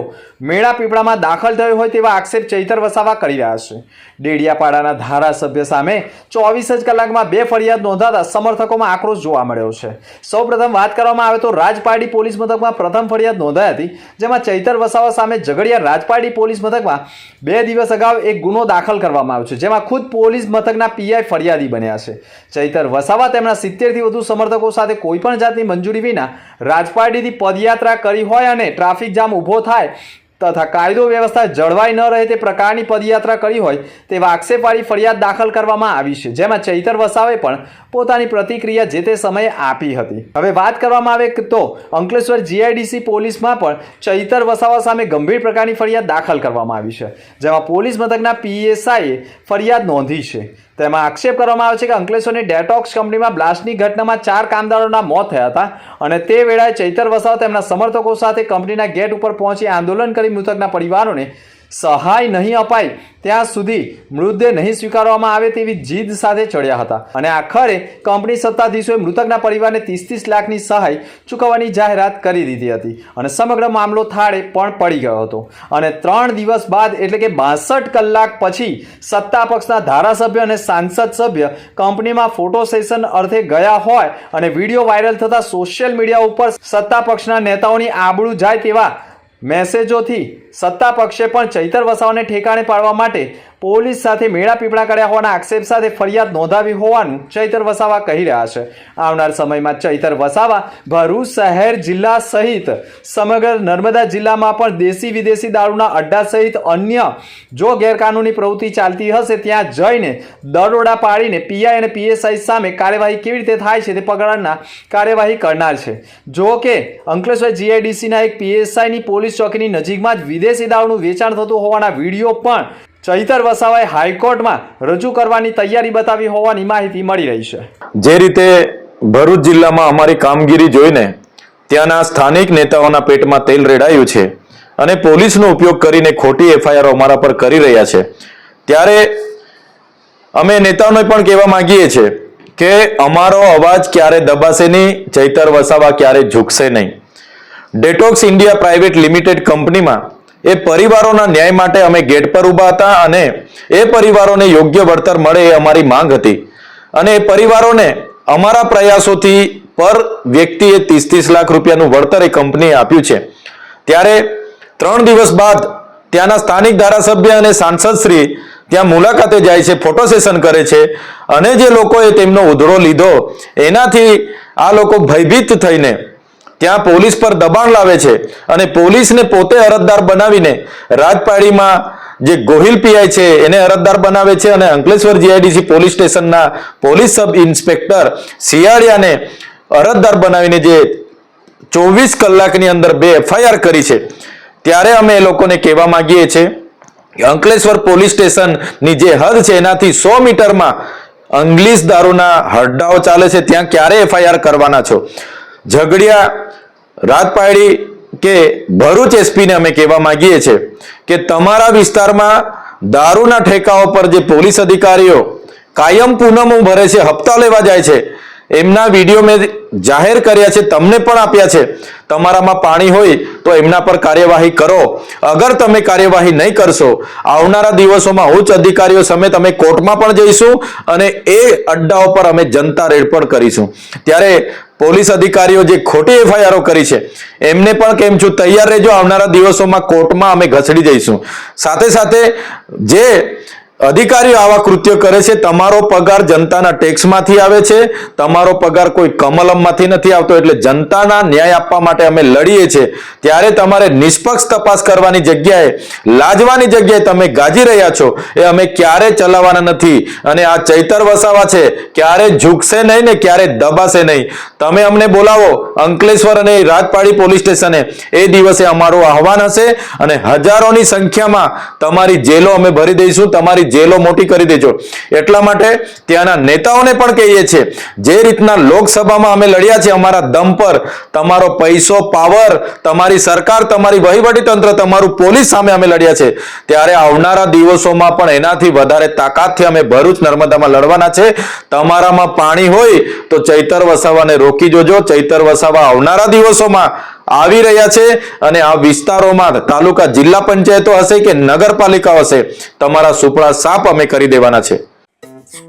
મેળાપીપળામાં દાખલ થયો હોય તેવા આક્ષેપ ચૈતર વસાવા કરી રહ્યા છે। ડેડિયાપાડાના ધારાસભ્ય સામે 24 જ કલાકમાં 2 ફરિયાદ નોંધાતા સમર્થકોમાં આક્રોશ જોવા મળ્યો છે। સૌપ્રથમ વાત કરવામાં આવે તો રાજપારડી પોલીસ મથકમાં પ્રથમ ફરિયાદ નોંધાઈ હતી, જેમાં ચૈતર વસાવા સામે ઝઘડિયા રાજપારડી પોલીસ મથકમાં 2 દિવસ અગાઉ એક ગુનો દાખલ કરવામાં આવ્યો છે, જેમાં ખુદ પોલીસ મથકના પીઆઈ ફરિયાદી બન્યા છે। ચૈતર વસાવા તેમના 70 થી વધુ સમર્થકો સાથે કોઈ પણ જાતની મંજૂરી વિના રાજપારડીથી પદયાત્રા કરી હોય અને ટ્રાફિક જામ ઊભો થાય તથા કાયદો વ્યવસ્થા જળવાઈ ન રહે તે પ્રકારની પદયાત્રા કરી હોય તેવા આક્ષેપવાળી ફરિયાદ દાખલ કરવામાં આવી છે, જેમાં ચૈતર વસાવાએ પણ પોતાની પ્રતિક્રિયા જે તે સમયે આપી હતી। હવે વાત કરવામાં આવે તો અંકલેશ્વર જીઆઈડીસી પોલીસમાં પણ ચૈતર વસાવા સામે ગંભીર પ્રકારની ફરિયાદ દાખલ કરવામાં આવી છે, જેમાં પોલીસ મથકના પીએસઆઈએ ફરિયાદ નોંધી છે। તેમાં આક્ષેપ કરવામાં આવે છે કે અંકલેશ્વરની ડેટોક્સ કંપનીમાં બ્લાસ્ટની ઘટનામાં 4 કામદારોના મોત થયા હતા અને તે વેળાએ ચૈતર વસાવા તેમના સમર્થકો સાથે કંપનીના ગેટ ઉપર પહોંચી આંદોલન કરી મૃતકના પરિવારોને સહાય નહીં અપાય ત્યાં સુધી મૃતદેહ નહીં સ્વીકારવામાં આવે તેવી જીદ સાથે ચડ્યા હતા અને આખરે કંપની સત્તાધીશોએ મૃતકના પરિવારને 30-30 લાખની સહાય ચૂકવવાની જાહેરાત કરી દીધી હતી અને સમગ્ર મામલો થાળે પણ પડી ગયો હતો અને 3 દિવસ બાદ એટલે કે 62 કલાક પછી સત્તા પક્ષના ધારાસભ્ય અને સાંસદ સભ્ય કંપનીમાં ફોટો સેશન અર્થે ગયા હોય અને વિડીયો વાયરલ થતા સોશિયલ મીડિયા ઉપર સત્તા પક્ષના નેતાઓની આબરૂ જાય તેવા મેસેજોથી સત્તા પક્ષે પણ ચૈતર વસાવાને ઠેકાણે પાડવા માટે પોલીસ સાથે મેળાપીપળા કર્યા હોવાના આક્ષેપ સાથે ફરિયાદ નોંધાવી હોવાનું ચૈતર વસાવા કહી રહ્યા છે। આવનાર સમયમાં ચૈતર વસાવા ભરૂચ શહેર જિલ્લા સહિત સમગ્ર નર્મદા જિલ્લામાં પણ દેશી વિદેશી દારૂના અડ્ડા સહિત અન્ય જો ગેરકાનૂની પ્રવૃત્તિ ચાલતી હશે ત્યાં જઈને દરોડા પાડીને પીઆઈ અને પીએસઆઈ સામે કાર્યવાહી કેવી રીતે થાય છે તે પગલાંના કાર્યવાહી કરનાર છે। જો કે અંકલેશ્વર જીઆઈડીસીના એક પીએસઆઈની પોલીસ ચોકીની નજીકમાં જ વિદેશી દારૂનું વેચાણ થતું હોવાના વિડીયો પણ ચૈતર વસાવાએ હાઈકોર્ટમાં રજૂ કરવાની તૈયારી બતાવી હોવાની માહિતી મળી રહી છે। જે રીતે ભરૂચ જિલ્લામાં અમારી કામગીરી જોઈને ત્યાંના સ્થાનિક નેતાઓના પેટમાં તેલ રેડાયું છે અને પોલીસનો ઉપયોગ કરીને ખોટી એફઆઈઆર અમારા પર કરી રહ્યા છે, ત્યારે અમે નેતાઓને પણ કહેવા માંગીએ છીએ કે અમારો અવાજ ક્યારે દબાશે નહીં, ચૈતર વસાવા ક્યારે ઝૂકશે નહીં। ડેટોક્સ ઇન્ડિયા પ્રાઇવેટ લિમિટેડ કંપનીમાં એ પરિવારોના ન્યાય માટે અમે ગેટ પર ઊભા હતા અને એ પરિવારોને યોગ્ય વળતર મળે એ અમારી માંગ હતી અને એ પરિવારોને અમારા પ્રયાસોથી પર વ્યક્તિએ 30-30 લાખ રૂપિયાનું વળતર એ કંપનીએ આપ્યું છે। ત્યારે 3 દિવસ બાદ ત્યાંના સ્થાનિક ધારાસભ્ય અને સાંસદશ્રી ત્યાં મુલાકાતે જાય છે, ફોટો સેશન કરે છે અને જે લોકોએ તેમનો ઉધડો લીધો એનાથી આ લોકો ભયભીત થઈને ત્યાં પોલીસ પર દબાણ લાવે છે અને પોલીસને પોતે અરજદાર બનાવીને રાજપાડીમાં જે ગોહિલ પીઆઈ છે એને અરજદાર બનાવે છે અને અંકલેશ્વર જીઆઈડીસી પોલીસ સ્ટેશનના પોલીસ સબ ઇન્સ્પેક્ટર સિયાળિયાને અરજદાર બનાવીને જે 24 કલાકની અંદર 2 એફઆઈઆર કરી છે। ત્યારે અમે એ લોકોને કહેવા માંગીએ છીએ કે અંકલેશ્વર પોલીસ સ્ટેશનની જે હદ છે એનાથી 100 મીટરમાં અંગ્લિશ દારૂના હડ્ડાઓ ચાલે છે, ત્યાં ક્યારે એફઆઈઆર કરવાના છો? ઝઘડિયા રાજપારડી કે ભરૂચ એસપીને અમે કહેવા માંગીએ છીએ કે તમારા વિસ્તારમાં દારૂના ઠેકાઓ પર જે પોલીસ અધિકારીઓ કાયમ પૂનમો ભરે છે, હપ્તા લેવા જાય છે, એમના વિડીયો મેં જાહેર કર્યા છે, તમને પણ આપ્યા છે। તમારામાં પાણી હોય તો એમના પર કાર્યવાહી કરો। અગર તમે કાર્યવાહી નહીં કરશો, આવનારા દિવસોમાં ઉચ્ચ અધિકારીઓ સમેત અમે કોર્ટમાં પણ જઈશું અને એ અડ્ડાઓ પર અમે જનતા રેડ પણ કરીશું। ત્યારે પોલીસ અધિકારીઓ જે ખોટી એફઆઈઆરો કરી છે એમને પણ કેમ છું તૈયાર રહેજો, આવનારા દિવસોમાં કોર્ટમાં અમે ઘસડી જઈશું। સાથે સાથે જે અધિકારીઓ આવા કૃત્યો કરે છે. તમારો પગાર જનતાના ટેક્સમાંથી આવે છે, તમારો પગાર કોઈ કમલમમાંથી નથી આવતો. એટલે જનતાના ન્યાય આપવા માટે અમે લડીએ છીએ. ત્યારે તમારે નિષ્પક્ષ તપાસ કરવાની જગ્યાએ, લાજવાની જગ્યાએ તમે ગાજી રહ્યા છો. એ અમે ક્યારે ચલાવવાના નથી. અને આ ચૈતર વસાવા છે, ક્યારે ઝૂકશે નહીં ને ક્યારે દબાશે નહીં. તમે અમને બોલાવો અંકલેશ્વર અને રાજપાડી પોલીસ સ્ટેશને, એ દિવસે અમારું આહવાન હશે અને હજારોની સંખ્યામાં તમારી જેલો અમે ભરી દઈશું, તમારી જેલો મોટી કરી દેજો. એટલા માટે ત્યાંના નેતાઓને પણ કહીએ છીએ, જે રીતના લોકસભામાં અમે લડ્યા છે અમારા દમ પર, તમારો પૈસો, પાવર, તમારી સરકાર, તમારી વહીવટી તંત્ર, તમારું પોલીસ સામે અમે લડ્યા છે. ત્યારે આવનારા દિવસોમાં પણ એનાથી વધારે તાકાતથી અમે ભરૂચ નર્મદામાં લડવાના છે. તમારામાં પાણી હોય તો ચૈતર વસાવાને રોકી જોજો. ચૈતર વસાવા આવનારા દિવસોમાં આવી રહ્યા છે અને આ વિસ્તારોમાં તાલુકા, જિલ્લા પંચાયતો હશે કે નગરપાલિકાઓ હશે, તમારા સુપડા સાફ અમે કરી દેવાના છે.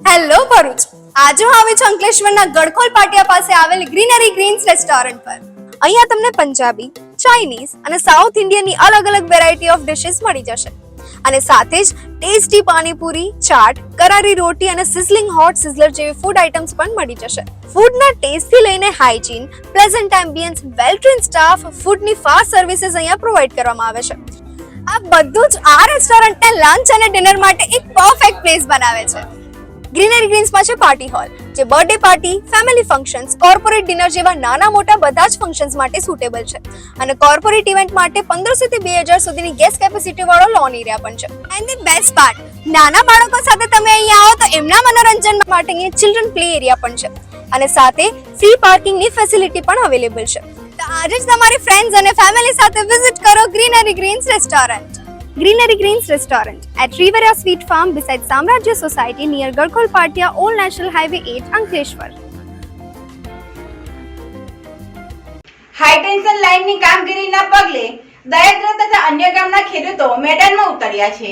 હેલો ભરૂચ, આજે હું આવી છું અંકલેશ્વરના ગડખોલ પાટિયા પાસે આવેલ ગ્રીનરી ગ્રીન્સ રેસ્ટોરન્ટ પર. અહીંયા તમને પંજાબી, ચાઇનીઝ અને સાઉથ ઇન્ડિયનની અલગ અલગ વેરાયટી ઓફ ડિશિસ મળી જશે. અને સાથે જ ટેસ્ટી પાણીપુરી, ચાટ, કરારી રોટી અને સિઝલિંગ હોટ સિઝલર જેવી ફૂડ આઇટમ્સ પણ મળી જશે. ફૂડના ટેસ્ટથી લઈને હાઇજીન, પ્લેઝન્ટ એમ્બિયન્સ, વેલ ટ્રેન્ડ સ્ટાફ, ફૂડની ફાસ્ટ સર્વિસીસ અહીંયા પ્રોવાઇડ કરવામાં આવે છે. આ બધું જ આ રેસ્ટોરન્ટને લંચ અને ડિનર માટે એક પરફેક્ટ પ્લેસ બનાવે છે. ગ્રીનરી ગ્રીન્સમાં છે પાર્ટી હોલ, જે birthday party, family functions, corporate dinner જેવા નાના મોટા બધા જ ફંક્શન્સ માટે સુટેબલ છે. અને કોર્પોરેટ ઇવેન્ટ માટે 1500 થી 2000 સુધીની ગેસ્ટ કેપેસિટી વાળો લોન એરિયા પણ છે. એન્ડ ધ બેસ્ટ પાર્ટ, નાના બાળકો સાથે તમે અહીંયા આવો તો એમના મનોરંજન માટે અહીંયા ચિલ્ડ્રન પ્લે એરિયા પણ છે. અને સાથે ફ્રી પાર્કિંગની ફેસિલિટી પણ અવેલેબલ છે. તો આજે જ તમારી ફ્રેન્ડ્સ અને ફેમિલી સાથે વિઝિટ કરો Greenery Greens Restaurant. Greenery Greens Restaurant at Riveria Sweet Farm beside Samrajya Society near Garkhol Patia, Old National Highway 8, Ankleshwar. High tension લાઇનની કામગીરીના પગલે દયાદ્રા તથા અન્ય ગામના ખેડૂતો મેદાનમાં ઉતર્યા છે.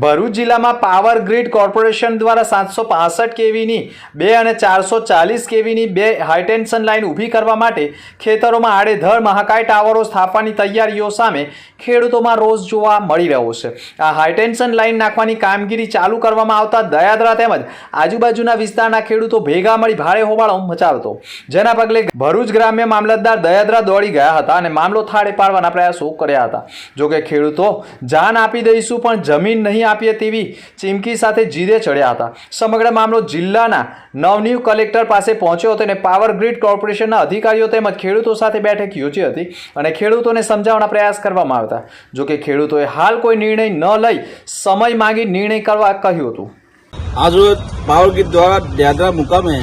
ભરૂચ જિલ્લામાં પાવર ગ્રીડ કોર્પોરેશન દ્વારા 765 કેવીની 2 અને 440 કેવીની 2 હાઈટેન્શન લાઇન ઊભી કરવા માટે ખેતરોમાં આડેધડ મહાકાય ટાવરો સ્થાપવાની તૈયારીઓ સામે ખેડૂતોમાં રોષ જોવા મળી રહ્યો છે. આ હાઈટેન્શન લાઇન નાખવાની કામગીરી ચાલુ કરવામાં આવતા દયાદ્રા તેમજ આજુબાજુના વિસ્તારના ખેડૂતો ભેગા મળી ભારે હોબાળો મચાવતો, જેના પગલે ભરૂચ ગ્રામ્ય મામલતદાર દયાદ્રા દોડી ગયા હતા અને મામલો થાળે પાડવાના પ્રયાસો કર્યા હતા. જોકે ખેડૂતો જાન આપી દઈશું પણ જમીન નહીં આપીએ તેવી ચીમકી સાથે જીદે ચડ્યા હતા. સમગ્ર મામલો જિલ્લાના નવનિયુક્ત કલેક્ટર પાસે પહોંચ્યો હતો અને પાવર ગ્રીડ કોર્પોરેશનના અધિકારીઓ તેમજ ખેડૂતો સાથે બેઠક યોજી હતી અને ખેડૂતોને સમજાવવાના પ્રયાસ કરવામાં આવ્યા. જોકે ખેડૂતોએ હાલ કોઈ નિર્ણય ન લઈ સમય માંગી નિર્ણય કરવા કહ્યું હતું. આજરોજ પાવર ગ્રીડ દ્વારા દયાદ્રા મુકામે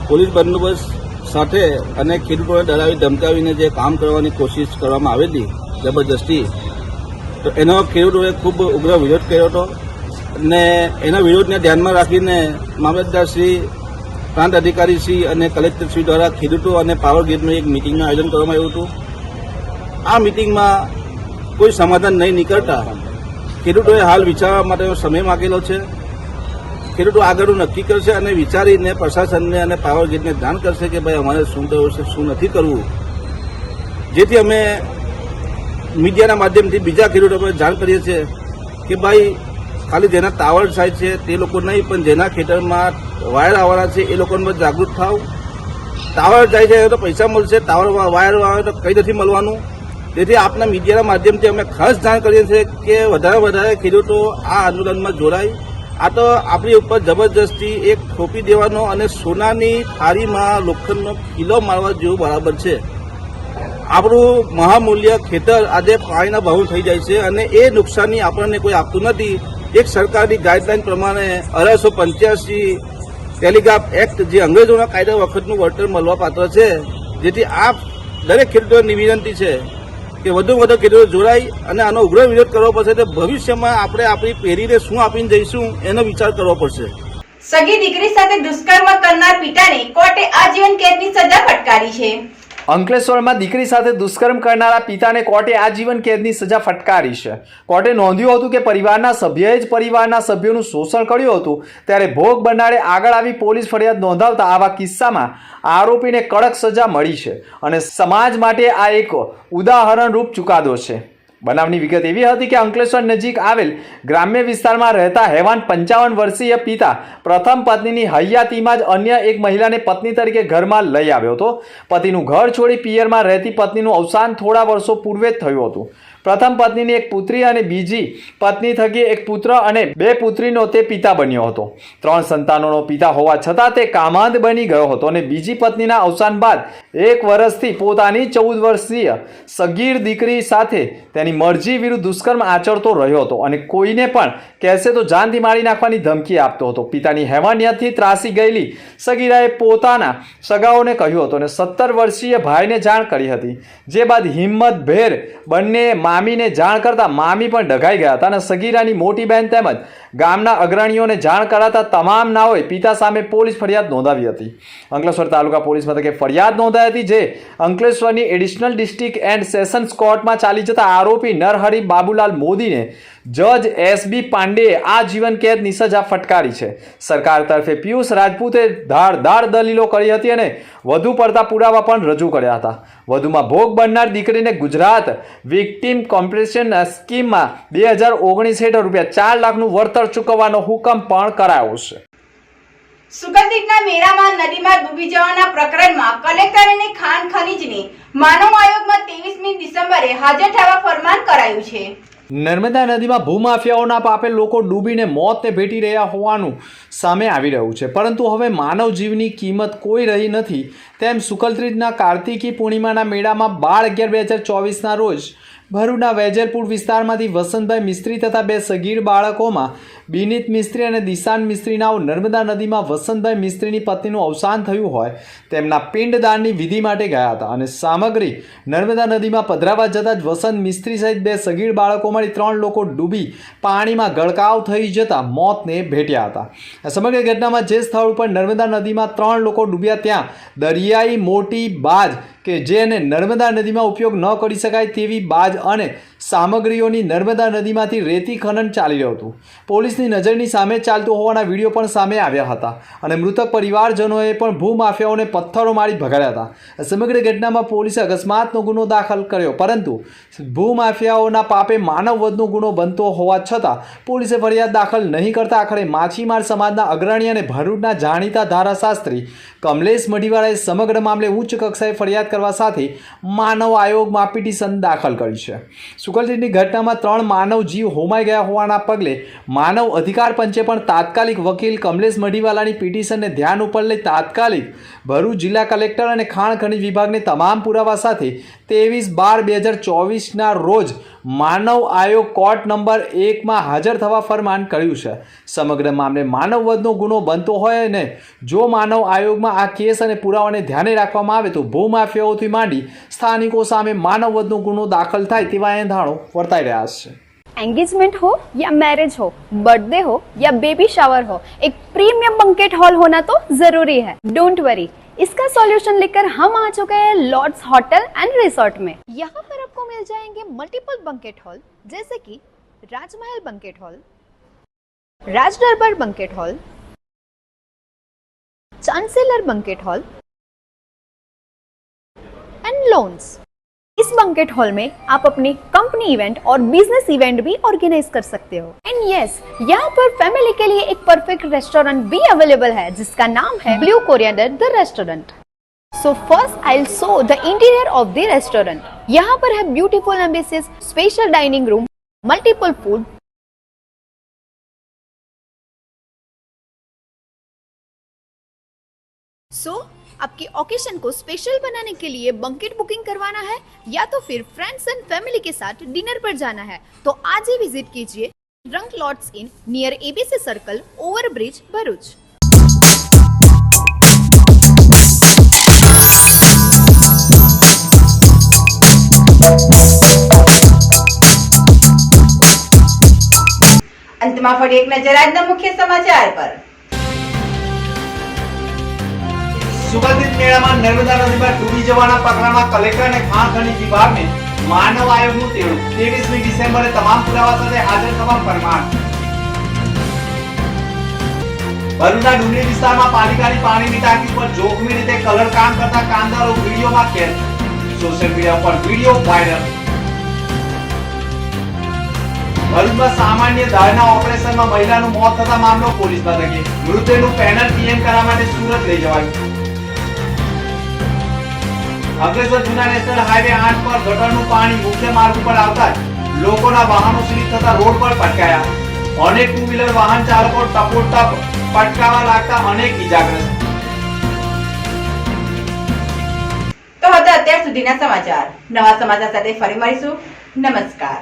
પોલીસ બંદોબસ્ત સાથે અને ખેડૂતોને ડરાવી ધમકાવીને જે કામ કરવાની કોશિશ કરવામાં આવેલી જબરજસ્તી, તો એનો ખેડૂતોએ ખૂબ ઉગ્ર વિરોધ કર્યો હતો. અને એના વિરોધને ધ્યાનમાં રાખીને મામલતદારશ્રી, પ્રાંત અધિકારીશ્રી અને કલેક્ટરશ્રી દ્વારા ખેડૂતો અને પાવર ગ્રીડનું એક મિટિંગનું આયોજન કરવામાં આવ્યું હતું. આ મિટિંગમાં કોઈ સમાધાન નહીં નીકળતા ખેડૂતોએ હાલ વિચારવા માટેનો સમય માંગેલો છે. ખેડૂતો આગળનું નક્કી કરશે અને વિચારીને પ્રશાસનને અને પાવર ગ્રીડને જાણ કરશે કે ભાઈ અમારે શું કરવું છે, શું નથી કરવું, જેથી અમે મીડિયાના માધ્યમથી બીજા ખેડૂતોને જાણ કરીએ છીએ કે ભાઈ ખાલી જેના ટાવર સાઈડ છે તે લોકો નહીં, પણ જેના ખેતરમાં વાયર આવવાના છે એ લોકોને પણ જાગૃત થાવ. ટાવર જાય છે તો પૈસા મળશે, ટાવર વાયર આવે તો કંઈ નથી મળવાનું. તેથી આપના મીડિયાના માધ્યમથી અમે ખાસ જાણ કરીએ છીએ કે વધારે ખેડૂતો આ આંદોલનમાં જોડાય. આ તો આપણી ઉપર જબરજસ્તી એક થોપી દેવાનો અને સોનાની થાળીમાં લોખંડનો કિલ્લો મારવા જેવું બરાબર છે. આપણું મહામૂલ્ય ખેતર આજે પાણીના ભાવ થઈ જાય છે અને એ નુકસાની આપણને કોઈ આપતું નથી. એક સરકારની ગાઈડલાઈન પ્રમાણે 1885 ટેલિગ્રાફ એક્ટ, જે અંગ્રેજોના કાયદા વખતનું વળતર મળવા પાત્ર છે. જેથી આ દરેક ખેડૂતોની વિનંતી છે કે વધુ વધુ ખેડૂતો જોડાય અને આનો ઉગ્ર વિરોધ કરવો પડશે. તો ભવિષ્યમાં આપણે આપણી પેઢીને શું આપીને જઈશું એનો વિચાર કરવો પડશે. સગી દીકરી સાથે દુષ્કર્મ કરનાર પિતાને કોર્ટે આજીવન કેદની સજા ફટકારી છે. અંકલેશ્વરમાં દીકરી સાથે દુષ્કર્મ કરનારા પિતાને કોર્ટે આજીવન કેદની સજા ફટકારી છે. કોર્ટે નોંધ્યું હતું કે પરિવારના સભ્યએ જ પરિવારના સભ્યોનું શોષણ કર્યું હતું, ત્યારે ભોગ બનનારે આગળ આવી પોલીસ ફરિયાદ નોંધાવતા આવા કિસ્સામાં આરોપીને કડક સજા મળી છે અને સમાજ માટે આ એક ઉદાહરણરૂપ ચુકાદો છે. બનાવની વિગત એવી હતી કે અંકલેશ્વર નજીક આવેલ ગ્રામ્ય વિસ્તારમાં રહેતા હેવાન 55 વર્ષીય પિતા પ્રથમ પત્નીની હયાતીમાં જ અન્ય એક મહિલાને પત્ની તરીકે ઘરમાં લઈ આવ્યો હતો. પતિનું ઘર છોડી પિયરમાં રહેતી પત્નીનું અવસાન થોડા વર્ષો પૂર્વે જ થયું હતું. પ્રથમ પત્નીની એક પુત્રી અને બીજી પત્ની થકી એક પુત્ર અને 2 પુત્રીનો તે પિતા બન્યો હતો. 3 સંતાનોનો પિતા હોવા છતાં તે કામાંધ બની ગયો હતો અને બીજી પત્નીના અવસાન બાદ 1 વર્ષથી પોતાની 14 વર્ષીય સગીર દીકરી સાથે તેની મરજી વિરુદ્ધ દુષ્કર્મ આચરતો રહ્યો હતો અને કોઈને પણ કહેશે તો જાનથી મારી નાખવાની ધમકી આપતો હતો. પિતાની હેવાનિયતથી ત્રાસી ગયેલી સગીરાએ પોતાના સગાઓને કહ્યું હતું અને 17 વર્ષીય ભાઈને જાણ કરી હતી. જે બાદ હિંમતભેર બંને મામીને જાણ કરતા મામી પણ ડઘાઈ ગયા હતા અને સગીરાની મોટી બહેન તેમજ ગામના અગ્રણીઓને જાણ કરાતા તમામ નાઓએ પિતા સામે પોલીસ ફરિયાદ નોંધાવી હતી. અંકલેશ્વર તાલુકા પોલીસ મથકે ફરિયાદ નોંધાઈ હતી, જે અંકલેશ્વરની એડિશનલ ડિસ્ટ્રિક્ટ એન્ડ સેશન્સ કોર્ટમાં ચાલી જતા આરોપી નરહરી બાબુલાલ મોદીને જજ એસબી પાંડેએ આજીવન કેદની સજા ફટકારી છે. સરકાર તરફે પિયુષ રાજપૂતે ધારદાર દલીલો કરી હતી અને વધુ પડતા પુરાવા પણ રજૂ કર્યા હતા. વધુમાં ભોગ બનનાર દીકરીને ગુજરાત વિક્ટિમ કોમ્પન્સેશન સ્કીમમાં 2019 હેઠળ ₹4 લાખનું વળતર ચૂકવવાનો હુકમ પણ કરાયો છે. સુગંધિતના મેળામાં નદીમાં ડૂબી જવાના પ્રકરણમાં કલેક્ટર અને ખાણ ખનીજને માનવ આયોગમાં 23મી ડિસેમ્બરે હાજર થવા ફરમાન કરાયું છે. નર્મદા નદીમાં ભૂમાફિયાઓના પાપે લોકો ડૂબીને મોતને ભેટી રહ્યા હોવાનું સામે આવી રહ્યું છે, પરંતુ હવે માનવ જીવની કિંમત કોઈ રહી નથી તેમ સુકલત્રીજના કાર્તિકી પૂર્ણિમાના મેળામાં 12/11/2024ના રોજ ભરૂચના વેજલપુર વિસ્તારમાંથી વસંતભાઈ મિસ્ત્રી તથા 2 સગીર બાળકોમાં બિનિત મિસ્ત્રી અને દિશાન મિસ્ત્રીનાઓ નર્મદા નદીમાં વસંતભાઈ મિસ્ત્રીની પત્નીનું અવસાન થયું હોય તેમના પિંડદાનની વિધિ માટે ગયા હતા અને સામગ્રી નર્મદા નદીમાં પધરાવા જતાં જ વસંત મિસ્ત્રી સહિત 2 સગીર બાળકોમાંથી 3 લોકો ડૂબી પાણીમાં ગળકાવ થઈ જતા મોતને ભેટ્યા હતા. આ સમગ્ર ઘટનામાં જે સ્થળ ઉપર નર્મદા નદીમાં 3 લોકો ડૂબ્યા ત્યાં દરિયાઈ મોટી બાજ કે જેને નર્મદા નદીમાં ઉપયોગ ન કરી શકાય તેવી બાજ અને સામગ્રીઓની નર્મદા નદીમાંથી રેતી ખનન ચાલી રહ્યું હતું. પોલીસની નજરની સામે ચાલતું હોવાના વિડીયો પણ સામે આવ્યા હતા અને મૃતક પરિવારજનોએ પણ ભૂમાફિયાઓને પથ્થરો મારી ભગાડ્યા હતા. આ સમગ્ર ઘટનામાં પોલીસે અકસ્માતનો ગુનો દાખલ કર્યો, પરંતુ ભૂમાફિયાઓના પાપે માનવવધનો ગુનો બનતો હોવા છતાં પોલીસે ફરિયાદ દાખલ નહીં કરતા આખરે માછીમાર સમાજના અગ્રણી અને ભરૂચના જાણીતા ધારાશાસ્ત્રી કમલેશ મઢીવાળાએ સમગ્ર મામલે ઉચ્ચ કક્ષાએ ફરિયાદ કરવા સાથે માનવ આયોગમાં પિટિશન દાખલ કરી છે. સુકલત્રીજની ઘટનામાં 3 માનવ જીવ હોમાઈ ગયા હોવાના પગલે માનવ અધિકાર પંચે પણ તાત્કાલિક વકીલ કમલેશ મઢીવાલાની પિટિશનને ધ્યાન ઉપર લઈ તાત્કાલિક ભરૂચ જિલ્લા કલેક્ટર અને ખાણ ખનીજ વિભાગને તમામ પુરાવા સાથે 23/12/2024ના રોજ માનવ આયોગ કોર્ટ નંબર 1માં હાજર થવા ફરમાન કર્યું છે. સમગ્ર મામલે માનવવધનો ગુનો બનતો હોય અને જો માનવ આયોગમાં આ કેસ અને પુરાવાને ધ્યાને રાખવામાં આવે તો ભૂમાફિયાઓથી માંડી સ્થાનિકો સામે માનવવધનો ગુનો દાખલ થાય તેવા એંધાણો વર્તાઈ રહ્યા છે. एंगेजमेंट हो या मैरिज हो, बर्थडे हो या बेबी शावर हो, एक प्रीमियम बंकेट हॉल होना तो जरूरी है. डोंट वरी, इसका सॉल्यूशन लेकर हम आ चुके हैं लॉर्ड्स होटल एंड रिसोर्ट में. यहाँ पर आपको मिल जाएंगे मल्टीपल बंकेट हॉल जैसे कि राजमहल banquet hall, Raj Darbar banquet hall, chancellor banquet hall and lawns. इस बंकेट हॉल में आप अपनी कंपनी इवेंट और बिजनेस इवेंट भी ऑर्गेनाइज कर सकते हो. एंड यस, यहाँ पर फैमिली के लिए एक परफेक्ट रेस्टोरेंट भी अवेलेबल है जिसका नाम है blue coriander the restaurant. So first I'll show the interior of the restaurant. यहाँ पर है beautiful embassies, special dining room, multiple food. So आपके ओकेशन को स्पेशल बनाने के लिए बंकेट बुकिंग करवाना है या तो फिर फ्रेंड्स एंड फैमिली के साथ डिनर पर जाना है तो आज ही विजिट कीजिए रंग lots in near ABC circle, over bridge, Bharuch. અંતમાં ફરી એક નજર આજના મુખ્ય સમાચાર પર. સુગંધિત મેળામાં નર્મદા નદીમાં ડૂબી જવાના પ્રકરણમાં કલેક્ટર અને ખાણ ખનીજ વિભાગને માનવ આયોગનું તેડું. 23મી ડિસેમ્બરે તમામ પુરાવા સાથે હાજર થવા ફરમાન. ભરૂચના ડુંગરી વિસ્તારમાં પાલિકાની પાણીની ટાંકી પર જોખમી રીતે કલર કામ કરતા કામદારો વિડીયોમાં કેદ. સોશિયલ મીડિયા પર વિડીયો વાયરલ. ભરૂચમાં સામાન્ય દાળના ઓપરેશનમાં મહિલાનું મોત થતા મામલો પોલીસ મથકે. મૃતદેહનું પેનલ પીએમ કરવા માટે સુરત લઈ જવાયું. અંકલેશ્વર જૂના નેશનલ હાઈવે 8 પર ગટરનું પાણી મુખ્ય માર્ગ ઉપર આવતા લોકોના વાહનો સ્લીપ થતા રોડ પર પટકાયા. અનેક ટુ વ્હીલર વાહન ચાલકો ટપોટપ પટકાવા લાગતા અનેક ઈજાગ્રસ્ત. તો હતા અત્યાર સુધીના સમાચાર. નવા સમાચાર સાથે ફરી મળીશું. નમસ્કાર.